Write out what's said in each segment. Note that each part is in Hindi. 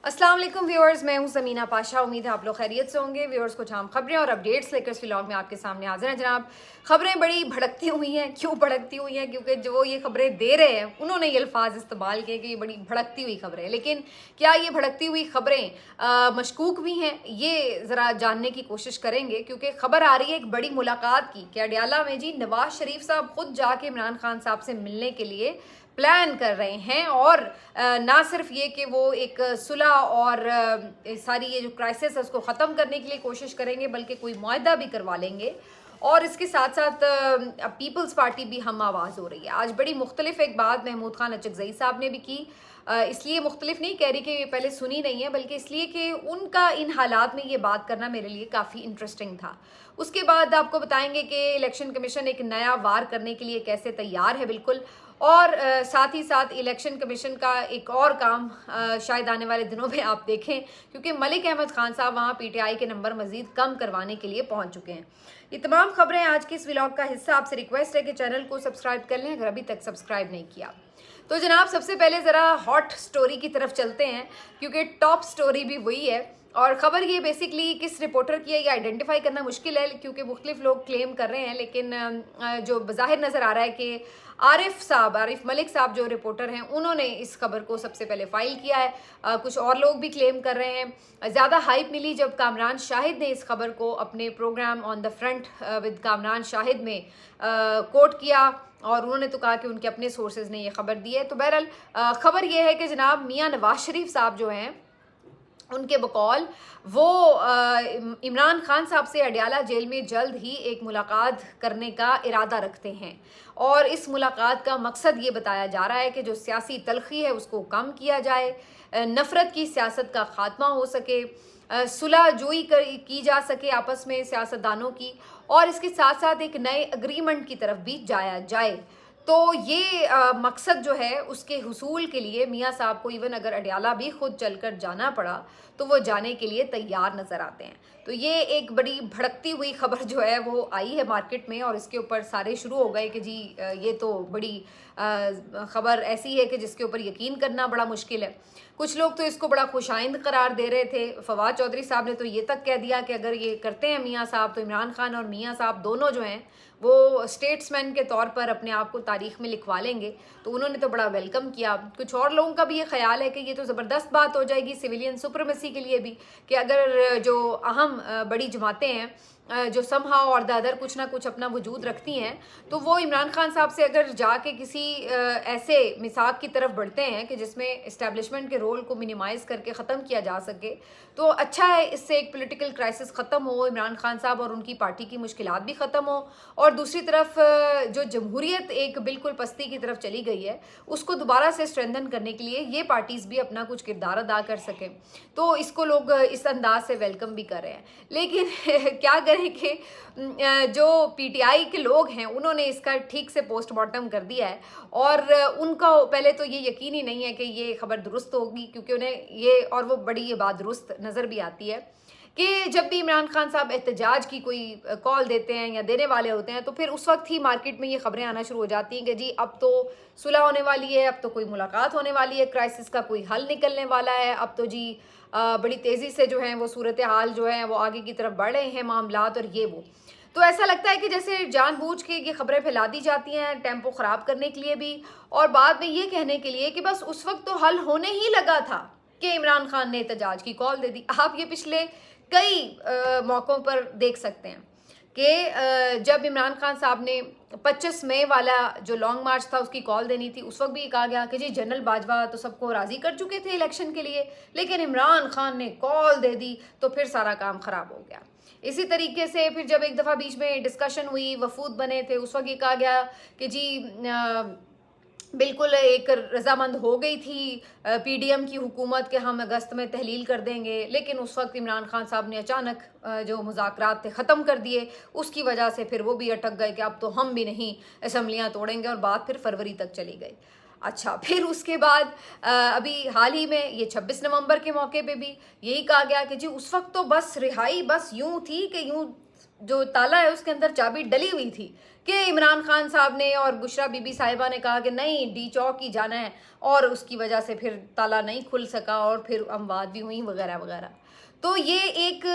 अस्सलाम वालेकुम व्यूअर्स, मैं हूं ज़मीना पाशा। उम्मीद है आप लोग खैरियत से होंगे। व्यूअर्स, कुछ आम खबरें और अपडेट्स लेकर इस व्लॉग में आपके सामने हाजिर हैं जनाब। खबरें बड़ी भड़कती हुई हैं। क्यों भड़कती हुई हैं? क्योंकि जो ये खबरें दे रहे हैं उन्होंने ये अल्फाज इस्तेमाल किए कि ये बड़ी भड़कती हुई खबरें हैं। लेकिन क्या ये भड़कती हुई खबरें मशकूक भी हैं? ये ज़रा जानने की कोशिश करेंगे, क्योंकि खबर आ रही है एक बड़ी मुलाकात की कि अडयाला में जी नवाज शरीफ साहब खुद जाके इमरान खान साहब से मिलने के लिए प्लान कर रहे हैं। और ना सिर्फ ये कि वो एक सुलह और सारी ये जो क्राइसिस है उसको ख़त्म करने के लिए कोशिश करेंगे, बल्कि कोई मुआहदा भी करवा लेंगे। और इसके साथ साथ पीपल्स पार्टी भी हम आवाज़ हो रही है। आज बड़ी मुख्तलिफ एक बात महमूद खान अचकज़ई साहब ने भी की। इसलिए मुख्तलिफ नहीं कह रही कि पहले सुनी नहीं है, बल्कि इसलिए कि उनका इन हालात में ये बात करना मेरे लिए काफ़ी इंटरेस्टिंग था। उसके बाद आपको बताएंगे कि इलेक्शन कमीशन एक नया वार करने के लिए कैसे तैयार है बिल्कुल। और साथ ही साथ इलेक्शन कमीशन का एक और काम शायद आने वाले दिनों में आप देखें, क्योंकि मलिक अहमद खान साहब वहाँ पीटीआई के नंबर मजीद कम करवाने के लिए पहुँच चुके हैं। ये तमाम खबरें आज के इस व्लॉग का हिस्सा। आपसे रिक्वेस्ट है कि चैनल को सब्सक्राइब कर लें अगर अभी तक सब्सक्राइब नहीं किया। तो जनाब, सबसे पहले ज़रा हॉट स्टोरी की तरफ चलते हैं, क्योंकि टॉप स्टोरी भी वही है। और ख़बर ये बेसिकली किस रिपोर्टर की है ये आइडेंटिफाई करना मुश्किल है, क्योंकि मुख्तलिफ लोग क्लेम कर रहे हैं। लेकिन जो बज़ाहिर नज़र आ रहा है कि आरिफ मलिक साहब जो रिपोर्टर हैं उन्होंने इस खबर को सबसे पहले फाइल किया है। कुछ और लोग भी क्लेम कर रहे हैं। ज़्यादा हाइप मिली जब कामरान शाहिद ने इस खबर को अपने program on the front with Kamran Shahid में कोट किया, और उन्होंने तो कहा कि उनके अपने सोर्सेज ने ये खबर दी है। तो बहरहाल खबर ये है कि जनाब मियाँ नवाज शरीफ साहब जो हैं उनके बकौल वो इमरान खान साहब से अडयाला जेल में जल्द ही एक मुलाकात करने का इरादा रखते हैं। और इस मुलाकात का मकसद ये बताया जा रहा है कि जो सियासी तलखी है उसको कम किया जाए, नफ़रत की सियासत का ख़ात्मा हो सके, सुलह जोई की जा सके आपस में सियासतदानों की, और इसके साथ साथ एक नए अग्रीमेंट की तरफ भी जाया जाए। तो ये मकसद जो है उसके हुसूल के लिए मियाँ साहब को इवन अगर अडयाला भी खुद चलकर जाना पड़ा तो वो जाने के लिए तैयार नज़र आते हैं। तो ये एक बड़ी भड़कती हुई खबर जो है वो आई है मार्केट में, और इसके ऊपर सारे शुरू हो गए कि जी ये तो बड़ी खबर ऐसी है कि जिसके ऊपर यकीन करना बड़ा मुश्किल है। कुछ लोग तो इसको बड़ा खुशाइंद करार दे रहे थे। फवाद चौधरी साहब ने तो ये तक कह दिया कि अगर ये करते हैं मियाँ साहब तो इमरान खान और मियाँ साहब दोनों जो हैं वो स्टेट्समैन के तौर पर अपने आप को तारीख में लिखवा लेंगे। तो उन्होंने तो बड़ा वेलकम किया। कुछ और लोगों का भी ये ख्याल है कि ये तो ज़बरदस्त बात हो जाएगी सिविलियन सुप्रीमेसी के लिए भी, कि अगर जो अहम बड़ी जमातें हैं जो समहाउ और द अदर कुछ ना कुछ अपना वजूद रखती हैं, तो वो इमरान खान साहब से अगर जाके किसी ऐसे मिसाक की तरफ बढ़ते हैं कि जिसमें इस्टेब्लिशमेंट के रोल को मिनिमाइज़ करके ख़त्म किया जा सके, तो अच्छा है। इससे एक पॉलिटिकल क्राइसिस ख़त्म हो, इमरान खान साहब और उनकी पार्टी की मुश्किलात भी ख़त्म हो, और दूसरी तरफ जो जमहूरियत एक बिल्कुल पस्ती की तरफ चली गई है उसको दोबारा से स्ट्रेंथन करने के लिए ये पार्टीज़ भी अपना कुछ किरदार अदा कर सकें। तो इसको लोग इस अंदाज से वेलकम भी कर रहे हैं। लेकिन क्या करें कि जो पीटीआई के लोग हैं उन्होंने इसका ठीक से पोस्टमार्टम कर दिया है, और उनका पहले तो ये यकीन ही नहीं है कि ये खबर दुरुस्त होगी, क्योंकि उन्हें ये, और वो बड़ी ये बात दुरुस्त नज़र भी आती है कि जब भी इमरान खान साहब एहतजाज की कोई कॉल देते हैं या देने वाले होते हैं तो फिर उस वक्त ही मार्केट में ये खबरें आना शुरू हो जाती हैं कि जी अब तो सुलह होने वाली है, अब तो कोई मुलाकात होने वाली है, क्राइसिस का कोई हल निकलने वाला है, अब तो जी बड़ी तेज़ी से जो है वो सूरत हाल जो है वो आगे की तरफ बढ़ रहे हैं मामलात, और ये वो। तो ऐसा लगता है कि जैसे जानबूझ के ये खबरें फैला दी जाती हैं टेम्पो ख़राब करने के लिए भी, और बाद में ये कहने के लिए कि बस उस वक्त तो हल होने ही लगा था कि इमरान खान ने एहतजाज की कॉल दे दी। आप ये पिछले कई मौक़ों पर देख सकते हैं कि जब इमरान खान साहब ने 25 मई वाला जो लॉन्ग मार्च था उसकी कॉल देनी थी, उस वक्त भी कहा गया कि जी जनरल बाजवा तो सबको राज़ी कर चुके थे इलेक्शन के लिए, लेकिन इमरान खान ने कॉल दे दी तो फिर सारा काम ख़राब हो गया। इसी तरीके से फिर जब एक दफ़ा बीच में डिस्कशन हुई, वफूद बने थे, उस वक्त ये कहा गया कि जी बिल्कुल एक रजामंद हो गई थी पीडीएम की हुकूमत के हम अगस्त में तहलील कर देंगे, लेकिन उस वक्त इमरान खान साहब ने अचानक जो मुज़ाकरात थे ख़त्म कर दिए। उसकी वजह से फिर वो भी अटक गए कि अब तो हम भी नहीं असम्बलियाँ तोड़ेंगे, और बात फिर फरवरी तक चली गई। अच्छा, फिर उसके बाद अभी हाल ही में ये 26 नवंबर के मौके पे भी यही कहा गया कि जी उस वक्त तो बस रिहाई बस यूँ थी कि यूँ जो ताला है उसके अंदर चाबी डली हुई थी कि इमरान खान साहब ने और बुशरा बीबी साहिबा ने कहा कि नहीं डी चौक ही जाना है, और उसकी वजह से फिर ताला नहीं खुल सका और फिर अमवात भी हुई वगैरह वगैरह। तो ये एक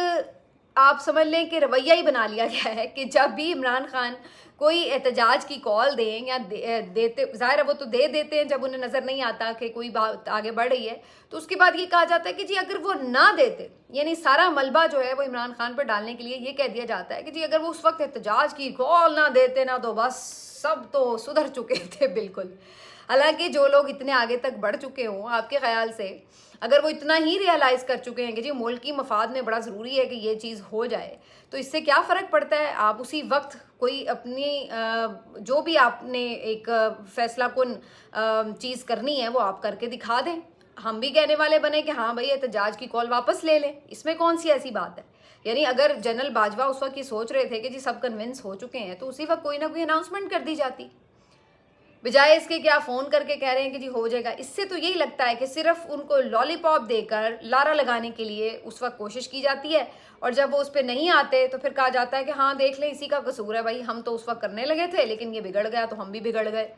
आप समझ लें कि रवैया ही बना लिया गया है कि जब भी इमरान खान कोई एहतजाज की कॉल दें या देते, ज़ाहिर है वो तो दे देते हैं जब उन्हें नज़र नहीं आता कि कोई बात आगे बढ़ रही है, तो उसके बाद ये कहा जाता है कि जी अगर वो ना देते, यानी सारा मलबा जो है वो इमरान खान पर डालने के लिए ये कह दिया जाता है कि जी अगर वो उस वक्त एहतजाज की कॉल ना देते ना तो बस सब तो सुधर चुके थे बिल्कुल। हालांकि जो लोग इतने आगे तक बढ़ चुके हों, आपके ख्याल से अगर वो इतना ही रियलाइज़ कर चुके हैं कि जी मुल्क की मफाद में बड़ा ज़रूरी है कि ये चीज़ हो जाए, तो इससे क्या फ़र्क पड़ता है? आप उसी वक्त कोई अपनी जो भी आपने एक फ़ैसला कुन चीज़ करनी है वो आप करके दिखा दें। हम भी कहने वाले बने कि हाँ भाई एहतजाज की कॉल वापस ले लें, इसमें कौन सी ऐसी बात है? यानी अगर जनरल बाजवा उस वक्त ये सोच रहे थे कि जी सब कन्विंस हो चुके हैं, तो उसी वक्त कोई ना कोई अनाउंसमेंट कर दी जाती, बजाय इसके कि आप फ़ोन करके कह रहे हैं कि जी हो जाएगा। इससे तो यही लगता है कि सिर्फ उनको लॉलीपॉप देकर लारा लगाने के लिए उस वक्त कोशिश की जाती है, और जब वो उस पर नहीं आते तो फिर कहा जाता है कि हाँ देख लें इसी का कसूर है भाई, हम तो उस वक्त करने लगे थे लेकिन ये बिगड़ गया तो हम भी बिगड़ गए।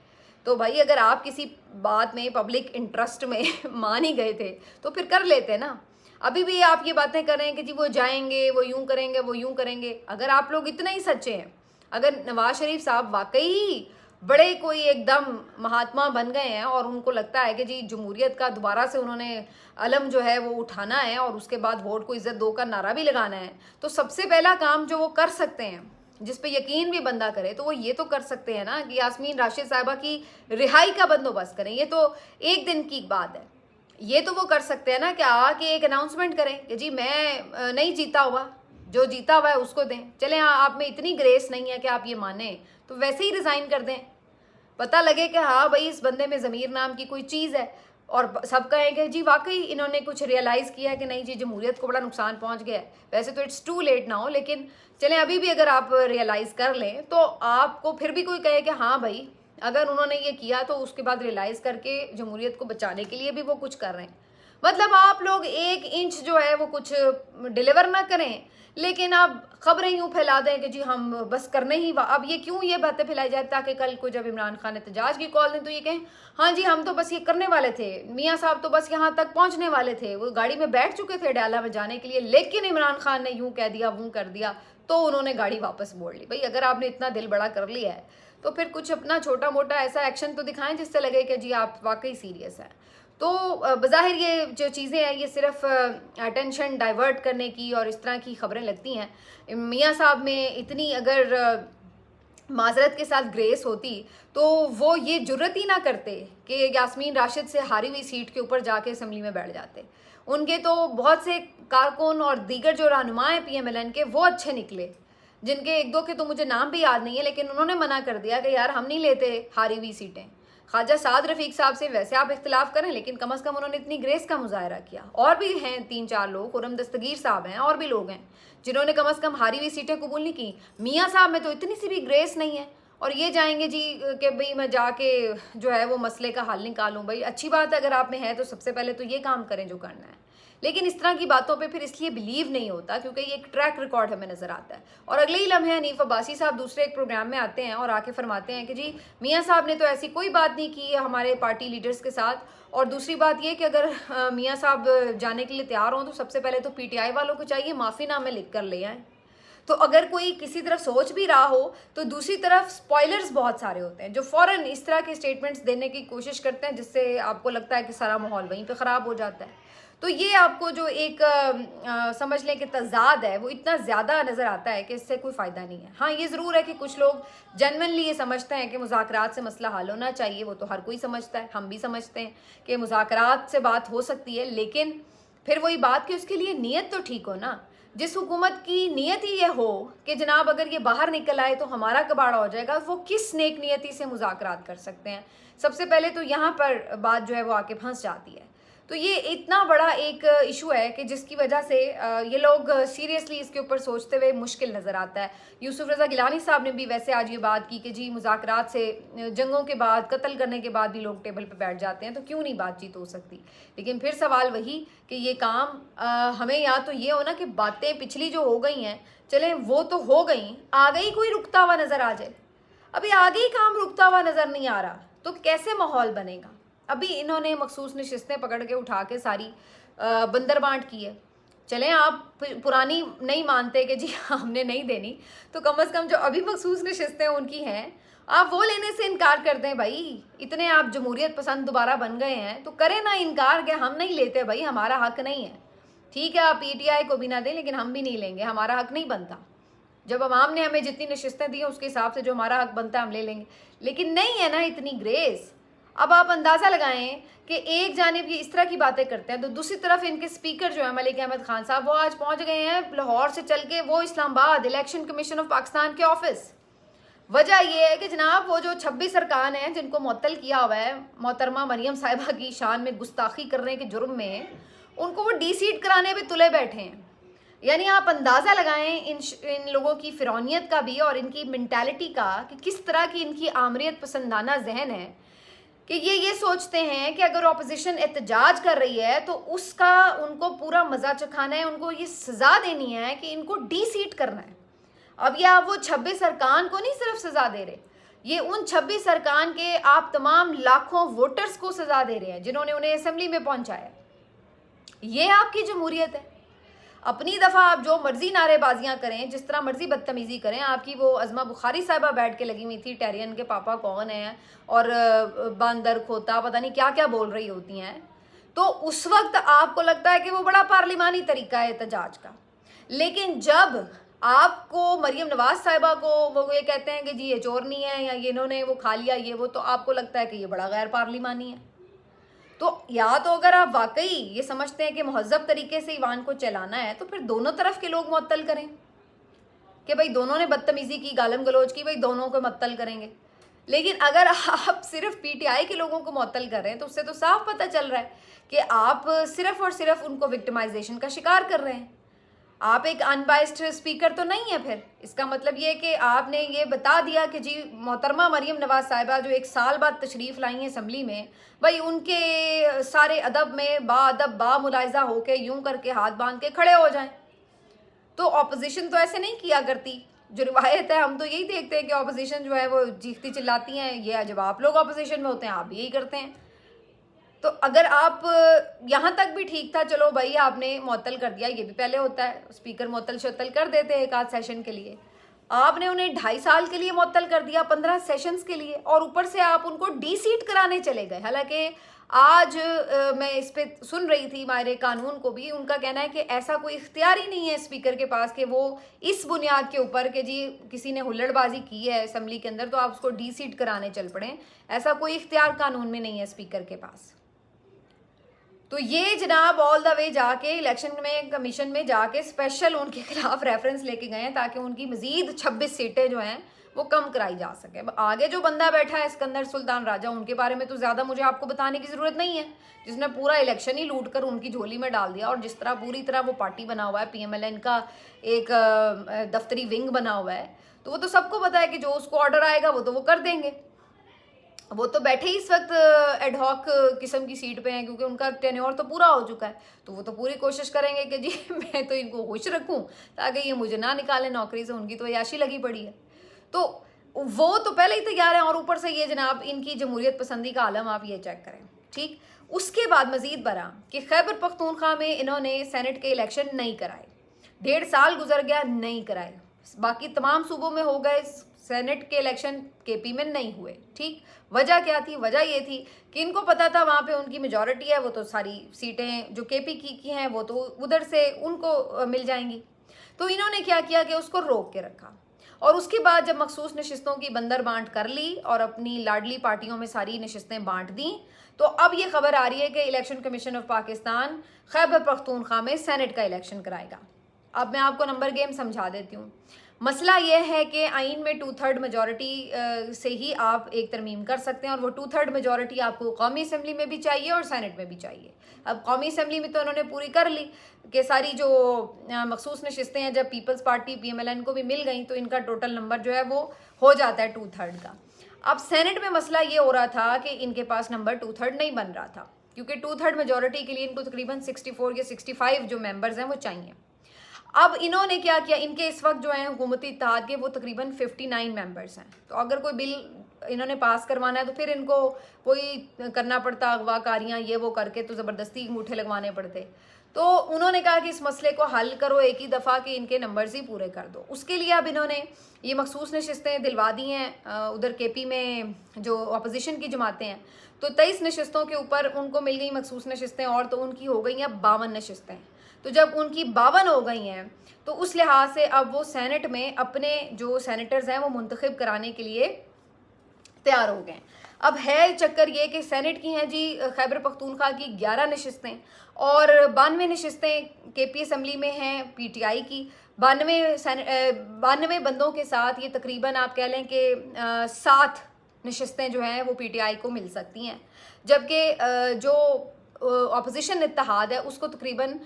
तो भाई अगर आप किसी बात में पब्लिक इंटरेस्ट में मान ही गए थे तो फिर कर लेते ना। अभी भी आप ये बातें कर रहे हैं कि जी वो जाएंगे, वो यूं करेंगे, वो यूं करेंगे। अगर आप लोग इतने ही सच्चे हैं, अगर नवाज शरीफ साहब वाकई बड़े कोई एकदम महात्मा बन गए हैं और उनको लगता है कि जी जमहूरियत का दोबारा से उन्होंने अलम जो है वो उठाना है और उसके बाद वोट को इज्जत दो का नारा भी लगाना है, तो सबसे पहला काम जो वो कर सकते हैं, जिस पे यकीन भी बंदा करे, तो वो ये तो कर सकते हैं ना कि यास्मीन राशिद साहिबा की रिहाई का बंदोबस्त करें। ये तो एक दिन की बात है, ये तो वो कर सकते हैं ना कि आके एक अनाउंसमेंट करें कि जी मैं नहीं जीता हुआ, जो जीता हुआ है उसको दें। चलें आप में इतनी ग्रेस नहीं है कि आप ये माने, तो वैसे ही रिज़ाइन कर दें, पता लगे कि हाँ भाई इस बंदे में ज़मीर नाम की कोई चीज़ है, और सब कहें कि जी वाकई इन्होंने कुछ रियलाइज़ किया है कि नहीं जी जमहूरियत को बड़ा नुकसान पहुंच गया है। वैसे तो इट्स टू लेट ना हो, लेकिन चलें अभी भी अगर आप रियलाइज़ कर लें तो आपको फिर भी कोई कहे कि हाँ भाई अगर उन्होंने ये किया तो उसके बाद रियलाइज़ करके जमहूरियत को बचाने के लिए भी वो कुछ कर रहे हैं। मतलब आप लोग 1 इंच जो है वो कुछ डिलीवर ना करें, लेकिन आप खबरें यूँ फैला दें कि जी हम बस करने ही। अब ये क्यों ये बातें फैलाई जाए ताकि कल को जब इमरान खान एहतजाज की कॉल दें तो ये कहें हाँ जी हम तो बस ये करने वाले थे, मियाँ साहब तो बस यहाँ तक पहुँचने वाले थे, वो गाड़ी में बैठ चुके थे डाला में जाने के लिए, लेकिन इमरान खान ने यूँ कह दिया वो कर दिया तो उन्होंने गाड़ी वापस मोड़ ली। भाई अगर आपने इतना दिल बड़ा कर लिया है तो फिर कुछ अपना छोटा मोटा ऐसा एक्शन तो दिखाएं जिससे लगे कि जी आप वाकई सीरियस हैं। तो बज़ाहिर ये जो चीज़ें हैं ये सिर्फ अटेंशन डाइवर्ट करने की और इस तरह की खबरें लगती हैं। मियाँ साहब में इतनी अगर माजरत के साथ ग्रेस होती तो वो ये जुर्रत ही ना करते कि यास्मीन राशिद से हारी हुई सीट के ऊपर जाके असम्बली में बैठ जाते। उनके तो बहुत से कारकुन और दीगर जो रहनुमा हैं PMLN के वो अच्छे निकले, जिनके 1-2 के तो मुझे नाम भी याद नहीं है, लेकिन उन्होंने मना कर दिया कि यार हम नहीं लेते हारी हुई सीटें। ख्वाजा साद रफ़ीक साहब से वैसे आप इख्तिलाफ करें, लेकिन कम अज़ कम उन्होंने इतनी ग्रेस का मुजाहरा किया। और भी हैं 3-4 लोग, खुरम दस्तगीर साहब हैं, और भी लोग हैं जिन्होंने कम अज़ कम हारी हुई सीटें कबूल नहीं की। मियाँ साहब में तो इतनी सी भी ग्रेस नहीं है, और ये जाएंगे जी कि भाई मैं जाके जो है वो मसले का हल निकालूं। भाई अच्छी बात है, अगर आप में है तो सबसे पहले तो ये काम करें जो करना है, लेकिन इस तरह की बातों पे फिर इसलिए बिलीव नहीं होता क्योंकि ये एक ट्रैक रिकॉर्ड हमें नज़र आता है। और अगले ही लम्हे हनीफ अब्बासी साहब दूसरे एक प्रोग्राम में आते हैं और आके फरमाते हैं कि जी मियाँ साहब ने तो ऐसी कोई बात नहीं की हमारे पार्टी लीडर्स के साथ, और दूसरी बात ये कि अगर मियाँ साहब जाने के लिए तैयार हों तो सबसे पहले तो PTI वालों को चाहिए माफ़ीनामे लिख कर ले आएँ। तो अगर कोई किसी तरफ सोच भी रहा हो तो दूसरी तरफ स्पॉयलर्स बहुत सारे होते हैं जो फ़ौरन इस तरह के स्टेटमेंट्स देने की कोशिश करते हैं जिससे आपको लगता है कि सारा माहौल वहीं पे ख़राब हो जाता है। तो ये आपको जो एक समझ लें कि तज़ाद है वो इतना ज़्यादा नज़र आता है कि इससे कोई फ़ायदा नहीं है। हाँ ये ज़रूर है कि कुछ लोग जेन्युइनली ये समझते हैं कि मुज़ाकरात से मसला हल होना चाहिए, वो तो हर कोई समझता है, हम भी समझते हैं कि मुज़ाकरात से बात हो सकती है, लेकिन फिर वही बात कि उसके लिए नीयत तो ठीक हो ना। जिस हुकूमत की नीयत ही ये हो कि जनाब अगर ये बाहर निकल आए तो हमारा कबाड़ा हो जाएगा, वो किस नेक नियति से मुज़ाकरात कर सकते हैं? सबसे पहले तो यहाँ पर बात जो है वो आके फंस जाती है। तो ये इतना बड़ा एक इशू है कि जिसकी वजह से ये लोग सीरियसली इसके ऊपर सोचते हुए मुश्किल नज़र आता है। यूसुफ रज़ा गिलानी साहब ने भी वैसे आज ये बात की कि जी मुज़ाकरात से जंगों के बाद, कत्ल करने के बाद भी लोग टेबल पे बैठ जाते हैं, तो क्यों नहीं बातचीत हो सकती। लेकिन फिर सवाल वही कि ये काम हमें या तो ये हो ना कि बातें पिछली जो हो गई हैं चलें वो तो हो गई, आगे ही कोई रुकता हुआ नज़र आ जाए। अभी आगे ही काम रुकता हुआ नज़र नहीं आ रहा तो कैसे माहौल बनेगा। अभी इन्होंने मखसूस नशिस्तें पकड़ के उठा के सारी बंदर बांट की है। चलें आप पुरानी नहीं मानते कि जी हमने नहीं देनी, तो कम से कम जो अभी मखसूस नशिस्तें उनकी हैं आप वो लेने से इनकार कर दें। भाई इतने आप जमहूरियत पसंद दोबारा बन गए हैं तो करें ना इनकार कि हम नहीं लेते, भाई हमारा हक नहीं है। ठीक है आप PTI को भी ना दें लेकिन हम भी नहीं लेंगे, हमारा हक नहीं बनता। जब अवाम ने हमें जितनी नशिस्तें दी हैं उसके हिसाब से जो हमारा हक बनता है हम ले लेंगे, लेकिन नहीं है ना इतनी ग्रेस। अब आप अंदाज़ा लगाएं कि एक जानिब ये इस तरह की बातें करते हैं तो दूसरी तरफ इनके स्पीकर जो है मलिक अहमद खान साहब, वो आज पहुंच गए हैं लाहौर से चल के वो Islamabad election commission of Pakistan के ऑफिस। वजह यह है कि जनाब वो जो 26 अरकान हैं जिनको मुअत्तल किया हुआ है मोहतरमा मरियम साहिबा की शान में गुस्ताखी करने के जुर्म में, उनको वो डीसीट कराने पे तुले बैठे हैं। यानी आप अंदाज़ा लगाएं इन लोगों की फ़िरौनियत का भी और इनकी मेंटालिटी का कि किस तरह की इनकी आमरीत पसंदाना जहन है कि ये सोचते हैं कि अगर अपोजिशन एहतजाज कर रही है तो उसका उनको पूरा मज़ा चखाना है, उनको ये सज़ा देनी है कि इनको डीसीट करना है। अब ये आप वो 26 अरकान को नहीं सिर्फ सज़ा दे रहे, ये उन 26 अरकान के आप तमाम लाखों वोटर्स को सज़ा दे रहे हैं जिन्होंने उन्हें असेंबली में पहुंचाया। ये आपकी जमहूरियत है। अपनी दफ़ा आप जो मर्जी नारेबाजियां करें, जिस तरह मर्जी बदतमीज़ी करें। आपकी वो अज़मा बुखारी साहिबा बैठ के लगी हुई थी टेरियन के पापा कौन हैं और बंदर खोता पता नहीं क्या क्या बोल रही होती हैं, तो उस वक्त आपको लगता है कि वो बड़ा पार्लिमानी तरीका है एहतजाज का। लेकिन जब आपको मरियम नवाज साहिबा को वो ये कहते हैं कि जी ये चोरनी है या ये इन्होंने वो खा लिया ये वो, तो आपको लगता है कि ये बड़ा गैर पार्लिमानी है। तो या तो अगर आप वाकई ये समझते हैं कि महज़ब तरीके से ईवान को चलाना है तो फिर दोनों तरफ के लोग मुअत्तल करें कि भाई दोनों ने बदतमीज़ी की, गालम गलोच की, भाई दोनों को मुअत्तल करेंगे। लेकिन अगर आप सिर्फ PTI के लोगों को मुअत्तल कर रहे हैं तो उससे तो साफ पता चल रहा है कि आप सिर्फ और सिर्फ उनको विक्टिमाइजेशन का शिकार कर रहे हैं। आप एक अनबाइस्ड स्पीकर तो नहीं है। फिर इसका मतलब ये है कि आपने ये बता दिया कि जी मोहतरमा मरियम नवाज साहिबा जो 1 साल बाद तशरीफ़ लाई हैं असम्बली में, भाई उनके सारे अदब में बाअदब बामुलाइजा होके यूं करके हाथ बांध के खड़े हो जाएं। तो ऑपोजिशन तो ऐसे नहीं किया करती। जो रिवायत है हम तो यही देखते हैं कि ऑपोजिशन जो है वो चीखती चिल्लाती हैं, ये जब आप लोग ऑपोजिशन में होते हैं आप भी यही करते हैं। तो अगर आप यहाँ तक भी ठीक था, चलो भाई आपने मुअत्तल कर दिया, ये भी पहले होता है स्पीकर मुअत्तल शत्तल कर देते हैं एक आध सेशन के लिए। आपने उन्हें 2.5 साल के लिए मुअत्तल कर दिया, 15 सेशंस के लिए, और ऊपर से आप उनको डीसीट कराने चले गए। हालांकि आज मैं इस पे सुन रही थी माहिर कानून को भी, उनका कहना है कि ऐसा कोई इख्तियार ही नहीं है स्पीकर के पास कि वो इस बुनियाद के ऊपर कि जी किसी ने हुल्लड़बाजी की है असम्बली के अंदर तो आप उसको डीसीट कराने चल पड़े। ऐसा कोई इख्तियार कानून में नहीं है स्पीकर के पास। तो ये जनाब ऑल द वे जाके इलेक्शन में कमीशन में जाके स्पेशल उनके खिलाफ रेफरेंस लेके गए हैं ताकि उनकी मजीद 26 सीटें जो हैं वो कम कराई जा सके। आगे जो बंदा बैठा है सिकंदर सुल्तान राजा, उनके बारे में तो ज़्यादा मुझे आपको बताने की ज़रूरत नहीं है, जिसने पूरा इलेक्शन ही लूट कर उनकी झोली में डाल दिया। और जिस तरह पूरी तरह वो पार्टी बना हुआ है, PMLN का एक दफ्तरी विंग बना हुआ है, तो वो तो सबको पता है कि जो उसको ऑर्डर आएगा वो तो वो कर देंगे। वो तो बैठे ही इस वक्त एडहॉक किस्म की सीट पे हैं क्योंकि उनका टेन्योर तो पूरा हो चुका है, तो वो तो पूरी कोशिश करेंगे कि जी मैं तो इनको खुश रखूं ताकि ये मुझे ना निकालें नौकरी से। उनकी तो याशी लगी पड़ी है, तो वो तो पहले ही तैयार हैं। और ऊपर से ये जनाब इनकी जमहूरियत पसंदी का आलम आप ये चेक करें। ठीक, उसके बाद मजीद बरा कि खैबर पख्तूनख्वा में इन्होंने सेनेट के इलेक्शन नहीं कराए, 1.5 साल गुजर गया नहीं कराए। बाकी तमाम सूबों में हो गए, सेनेट के इलेक्शन KP में नहीं हुए। ठीक, वजह क्या थी? वजह ये थी कि इनको पता था वहाँ पे उनकी मेजॉरिटी है, वो तो सारी सीटें जो KP की हैं वो तो उधर से उनको मिल जाएंगी। तो इन्होंने क्या किया कि उसको रोक के रखा। और उसके बाद जब मखसूस नशिस्तों की बंदर बांट कर ली और अपनी लाडली पार्टियों में सारी नशिस्तें बांट दी, तो अब ये खबर आ रही है कि election commission of Pakistan Khyber Pakhtunkhwa में सेनेट का इलेक्शन कराएगा। अब मैं आपको नंबर गेम समझा देती हूँ। मसला ये है कि आइन में 2/3 मेजॉरिटी से ही आप एक तरमीम कर सकते हैं, और वो 2/3 मेजॉरिटी आपको कौमी असम्बली में भी चाहिए और सेनेट में भी चाहिए। अब कौमी असम्बली में तो उन्होंने पूरी कर ली कि सारी जो मखसूस नशिस्तें हैं जब पीपल्स पार्टी PMLN को भी मिल गई तो इनका टोटल नंबर जो है वो हो जाता है 2/3 का। अब सेनेट में मसला ये हो रहा था कि इनके पास नंबर 2/3 नहीं बन रहा था, क्योंकि 2/3 मेजॉरिटी के लिए इनको तकरीबन 64 या 65 जो मेंबर्स हैं वो चाहिए। अब इन्होंने क्या किया, इनके इस वक्त जो है हुकूमती इत्तेहाद के वो तकरीबन 59 मेंबर्स हैं। तो अगर कोई बिल इन्होंने पास करवाना है तो फिर इनको कोई करना पड़ता, अगवाकारियाँ ये वो करके तो ज़बरदस्ती अंगूठे लगवाने पड़ते। तो उन्होंने कहा कि इस मसले को हल करो एक ही दफ़ा कि इनके नंबर्स ही पूरे कर दो। उसके लिए अब इन्होंने ये मखसूस नशिस्तें दिलवा दी हैं उधर KP में जो अपोजिशन की जमातें हैं, तो 23 नशिस्तों के ऊपर उनको मिल गई मखसूस नशिस्तें, और तो उनकी हो गई हैं 52 नशिस्तें। तो जब उनकी 52 हो गई हैं तो उस लिहाज से अब वो सेनेट में अपने जो सेनेटर्स हैं वो मुंतखब कराने के लिए तैयार हो गए। अब है चक्कर ये कि सेनेट की हैं जी खैबर पख्तूनख्वा की 11 नशिस्तें, और 92 नशिस्तें KP असम्बली में हैं PTI की। 92 बंदों के साथ ये तकरीबन आप कह लें कि 7 नशिस्तें जो हैं वो PTI को मिल सकती हैं, जबकि जो अपोजिशन इत्तेहाद है उसको तकरीबन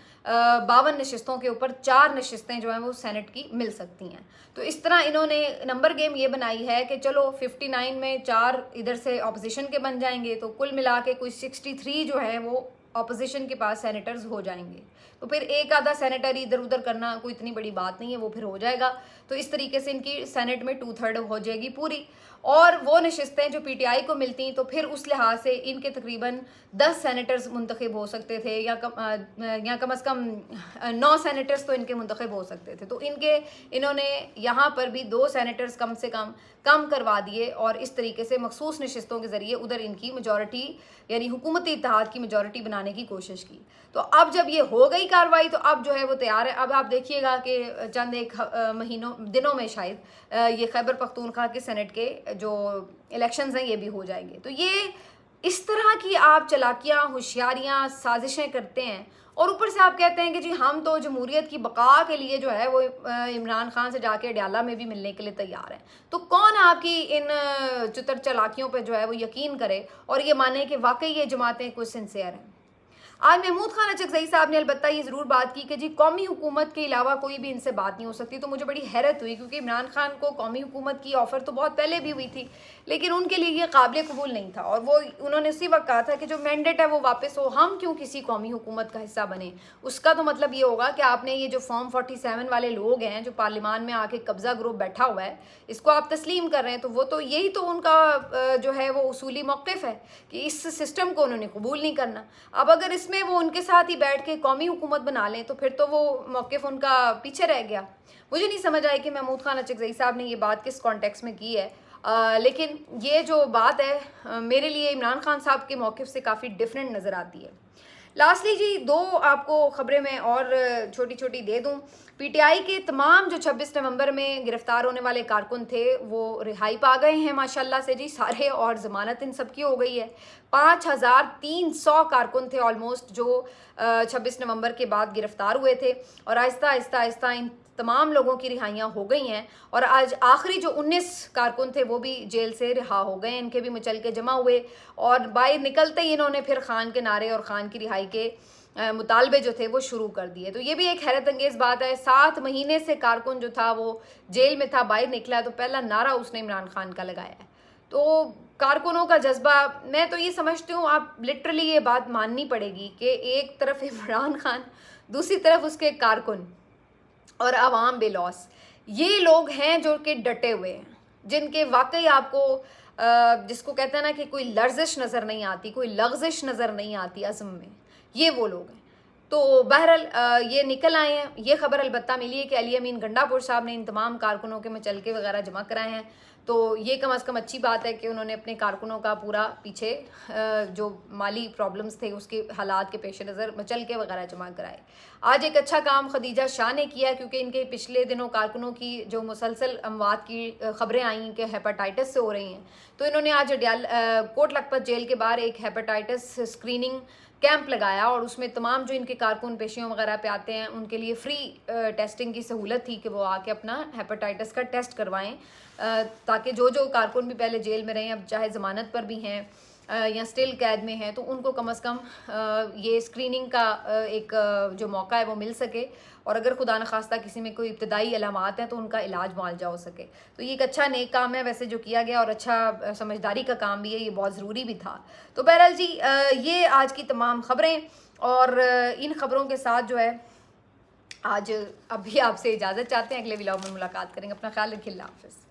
52 नशिस्तों के ऊपर 4 नशिस्तें जो हैं वो सेनेट की मिल सकती हैं। तो इस तरह इन्होंने नंबर गेम ये बनाई है कि चलो 59 में 4 इधर से अपोजिशन के बन जाएंगे, तो कुल मिला के कोई 63 जो है वो अपोजिशन के पास सेनेटर्स हो जाएंगे। तो फिर एक आधा सेनेटर इधर उधर करना कोई इतनी बड़ी बात नहीं है, वो फिर हो जाएगा। तो इस तरीके से इनकी सेनेट में 2/3 हो जाएगी पूरी, और वो नशिस्तें जो PTI को मिलती तो फिर उस लिहाज से इनके तकरीबन 10 सेनेटर्स मुंतखब हो सकते थे, या कम अज़ कम 9 सेनेटर्स तो इनके मुंतखब हो सकते थे। तो इन्होंने यहाँ पर भी 2 सेनेटर्स कम से कम करवा दिए, और इस तरीके से मखसूस नशिस्तों के ज़रिए उधर इनकी मेजॉरिटी यानी हुकूमती इत्तेहाद की मेजॉरिटी बनाने की कोशिश की। तो अब जब ये हो गई कार्रवाई तो अब जो है वो तैयार है। अब आप देखिएगा कि चंद एक दिनों में शायद ये खैबर पख्तूनख्वा के सेनेट के जो इलेक्शंस हैं ये भी हो जाएंगे। तो ये इस तरह की आप चालाकियाँ, होशियारियाँ, साजिशें करते हैं, और ऊपर से आप कहते हैं कि जी हम तो जमहूरियत की बका के लिए जो है वो इमरान खान से जाके अडयाला में भी मिलने के लिए तैयार हैं। तो कौन आपकी इन चुतर चालाकियों पे जो है वो यकीन करे और ये माने कि वाकई ये जमातें कुछ सिंसियर हैं। आज महमूद खान अचकज़ई साहब ने अलबत्ता ये ज़रूर बात की कि जी कौमी हुकूमत के अलावा कोई भी इनसे बात नहीं हो सकती। तो मुझे बड़ी हैरत हुई, क्योंकि इमरान खान को कौमी हुकूमत की ऑफ़र तो बहुत पहले भी हुई थी, लेकिन उनके लिए ये काबिल कबूल नहीं था, और वो उन्होंने उसी वक्त कहा था कि जो मैंडेट है वो वापस हो, हम क्यों किसी कौमी हुकूमत का हिस्सा बने। उसका तो मतलब ये होगा कि आपने ये जो फॉर्म 47 वाले लोग हैं जो पार्लियामान में आके कब्ज़ा ग्रुप बैठा हुआ है, इसको आप तस्लीम कर रहे हैं, तो वो तो यही तो उनका जो है वो उसूली मौक़िफ़ है कि इस सिस्टम को उन्होंने कबूल नहीं करना। अब अगर इसमें वो उनके साथ ही बैठ के कौमी हुकूमत बना लें तो फिर तो वो मौक़िफ़ उनका पीछे रह गया। मुझे नहीं समझ आई कि महमूद खान अचकज़ई साहब ने ये बात किस कॉन्टेक्स्ट में की है, लेकिन ये जो बात है मेरे लिए इमरान खान साहब के मौक़िफ़ से काफ़ी डिफरेंट नज़र आती है। लास्टली जी 2 आपको ख़बरें मैं और छोटी छोटी दे दूँ। PTI के तमाम जो 26 नवंबर में गिरफ्तार होने वाले कारकुन थे वो रिहाई पा गए हैं माशाल्लाह से जी सारे, और ज़मानत इन सब की हो गई है। 5300 कारकुन थे ऑलमोस्ट जो 26 नवंबर के बाद गिरफ्तार हुए थे, और आहिस्ता आहिस्ता आहिस्ता इन तमाम लोगों की रिहाइयाँ हो गई हैं, और आज आखिरी जो 19 कारकुन थे वो भी जेल से रिहा हो गए। इनके भी मुचल के जमा हुए, और बाहर निकलते ही इन्होंने फिर खान के नारे और खान की रिहाई के मुतालबे जो थे वो शुरू कर दिए। तो ये भी एक हैरत अंगेज़ बात है। 7 महीने से कारकुन जो था वो जेल में था, बाहर निकला तो पहला नारा उसने इमरान खान का लगाया है। तो कारकुनों का जज्बा, मैं तो ये समझती हूँ आप लिटरली ये बात माननी पड़ेगी कि एक तरफ इमरान खान, दूसरी तरफ उसके कारकुन और आवाम बेलौस, ये लोग हैं जो कि डटे हुए हैं, जिनके वाकई आपको जिसको कहते हैं ना कि कोई लर्जिश नज़र नहीं आती, कोई लग़्ज़िश नज़र नहीं आती अज़्म में, ये वो लोग हैं। तो बहरहाल ये निकल आए हैं। ये खबर अलबत्ता मिली है कि अली अमीन गंडापुर साहब ने इन तमाम कारकुनों के मचलके वगैरह जमा कराए हैं। तो ये कम अज़ कम अच्छी बात है कि उन्होंने अपने कारकुनों का पूरा पीछे जो माली प्रॉब्लम्स थे उसके हालात के पेश नज़र मचल के वगैरह जमा कराए। आज एक अच्छा काम खदीजा शाह ने किया क्योंकि इनके पिछले दिनों कारकुनों की जो मुसलसल अमवात की खबरें आई कि हेपेटाइटिस से हो रही हैं, तो इन्होंने आज कोट लखपत जेल के बाहर एक हेपेटाइटिस स्क्रीनिंग कैंप लगाया और उसमें तमाम जो इनके कारकुन पेशियों वगैरह पे आते हैं उनके लिए फ्री टेस्टिंग की सहूलत थी कि वो आके अपना हेपेटाइटिस का टेस्ट करवाएं, ताकि जो कारकुन भी पहले जेल में रहे, अब चाहे ज़मानत पर भी हैं या स्टिल कैद में हैं, तो उनको कम अज़ कम ये स्क्रीनिंग का एक जो मौका है वो मिल सके, और अगर खुदा न खास्ता किसी में कोई इब्तदाई अलामात हैं तो उनका इलाज मुआलजा हो सके। तो ये एक अच्छा नेक काम है वैसे जो किया गया, और अच्छा समझदारी का काम भी है, ये बहुत ज़रूरी भी था। तो बहरहाल जी ये आज की तमाम ख़बरें, और इन ख़बरों के साथ जो है आज अभी आपसे इजाज़त चाहते हैं, अगले व्लॉग में मुलाकात करेंगे। अपना ख्याल रखिए, अल्लाह हाफ़िज़।